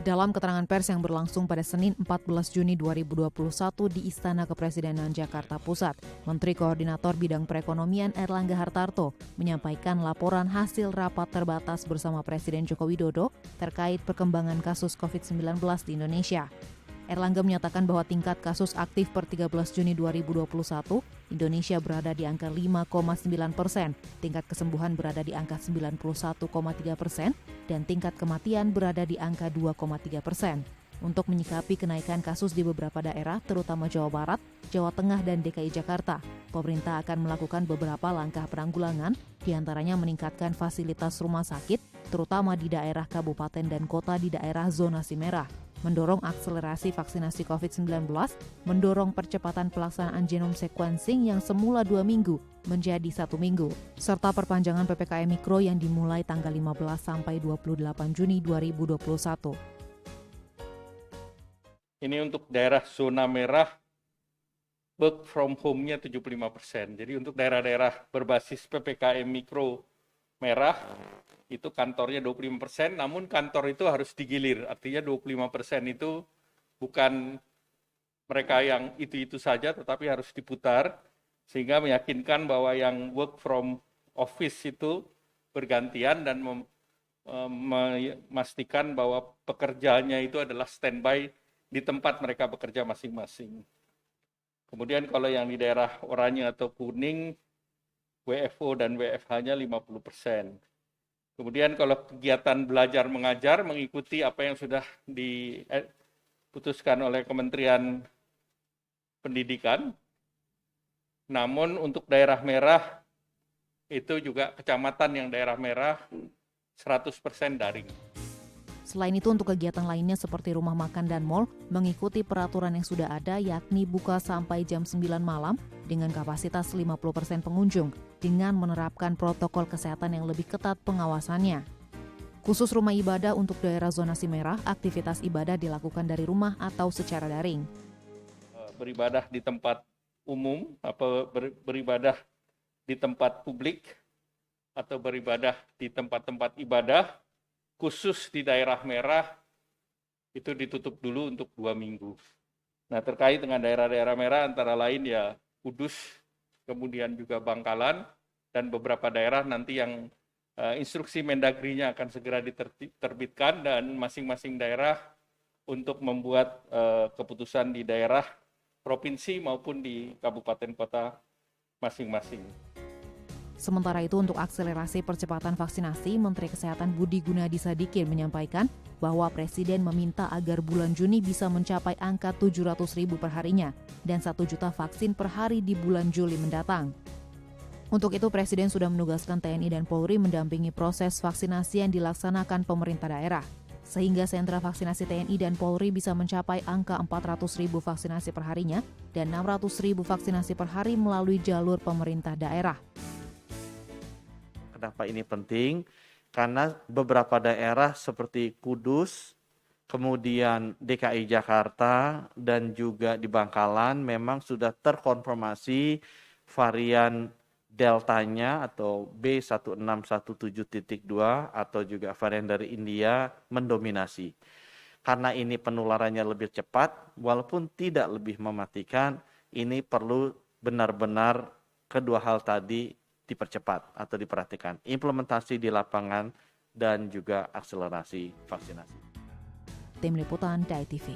Dalam keterangan pers yang berlangsung pada Senin 14 Juni 2021 di Istana Kepresidenan Jakarta Pusat, Menteri Koordinator Bidang Perekonomian Erlangga Hartarto menyampaikan laporan hasil rapat terbatas bersama Presiden Joko Widodo terkait perkembangan kasus COVID-19 di Indonesia. Erlangga menyatakan bahwa tingkat kasus aktif per 13 Juni 2021, Indonesia berada di angka 5,9%, tingkat kesembuhan berada di angka 91,3%, dan tingkat kematian berada di angka 2,3%. Untuk menyikapi kenaikan kasus di beberapa daerah, terutama Jawa Barat, Jawa Tengah, dan DKI Jakarta, pemerintah akan melakukan beberapa langkah penanggulangan, diantaranya meningkatkan fasilitas rumah sakit, terutama di daerah kabupaten dan kota di daerah zonasi merah, mendorong akselerasi vaksinasi COVID-19, mendorong percepatan pelaksanaan genome sequencing yang semula 2 minggu menjadi 1 minggu, serta perpanjangan PPKM Mikro yang dimulai tanggal 15 sampai 28 Juni 2021. Ini untuk daerah zona merah, work from home-nya 75%. Jadi untuk daerah-daerah berbasis PPKM Mikro merah, itu kantornya 25%, namun kantor itu harus digilir. Artinya 25% itu bukan mereka yang itu-itu saja, tetapi harus diputar, sehingga meyakinkan bahwa yang work from office itu bergantian dan memastikan bahwa pekerjaannya itu adalah standby di tempat mereka bekerja masing-masing. Kemudian kalau yang di daerah oranye atau kuning, WFO dan WFH-nya 50%. Kemudian kalau kegiatan belajar mengajar mengikuti apa yang sudah diputuskan oleh Kementerian Pendidikan. Namun untuk daerah merah, itu juga kecamatan yang daerah merah 100% daring. Selain itu, untuk kegiatan lainnya seperti rumah makan dan mal, mengikuti peraturan yang sudah ada, yakni buka sampai jam 9 malam dengan kapasitas 50% pengunjung, dengan menerapkan protokol kesehatan yang lebih ketat pengawasannya. Khusus rumah ibadah untuk daerah zonasi merah, aktivitas ibadah dilakukan dari rumah atau secara daring. Beribadah di tempat umum, atau beribadah di tempat publik, atau beribadah di tempat-tempat ibadah, khusus di daerah merah, itu ditutup dulu untuk 2 minggu. Nah, terkait dengan daerah-daerah merah antara lain ya Kudus, kemudian juga Bangkalan, dan beberapa daerah nanti yang instruksi Mendagrinya akan segera diterbitkan, dan masing-masing daerah untuk membuat keputusan di daerah, provinsi maupun di kabupaten kota masing-masing. Sementara itu, untuk akselerasi percepatan vaksinasi, Menteri Kesehatan Budi Gunadi Sadikin menyampaikan bahwa Presiden meminta agar bulan Juni bisa mencapai angka 700.000 per harinya dan 1 juta vaksin per hari di bulan Juli mendatang. Untuk itu, Presiden sudah menugaskan TNI dan Polri mendampingi proses vaksinasi yang dilaksanakan pemerintah daerah, sehingga sentra vaksinasi TNI dan Polri bisa mencapai angka 400.000 vaksinasi per harinya dan 600.000 vaksinasi per hari melalui jalur pemerintah daerah. Kenapa ini penting? Karena beberapa daerah seperti Kudus, kemudian DKI Jakarta, dan juga di Bangkalan memang sudah terkonfirmasi varian deltanya atau B1617.2 atau juga varian dari India mendominasi. Karena ini penularannya lebih cepat, walaupun tidak lebih mematikan, ini perlu benar-benar kedua hal tadi dipercepat atau diperhatikan, implementasi di lapangan dan juga akselerasi vaksinasi. Tim Liputan DAI TV.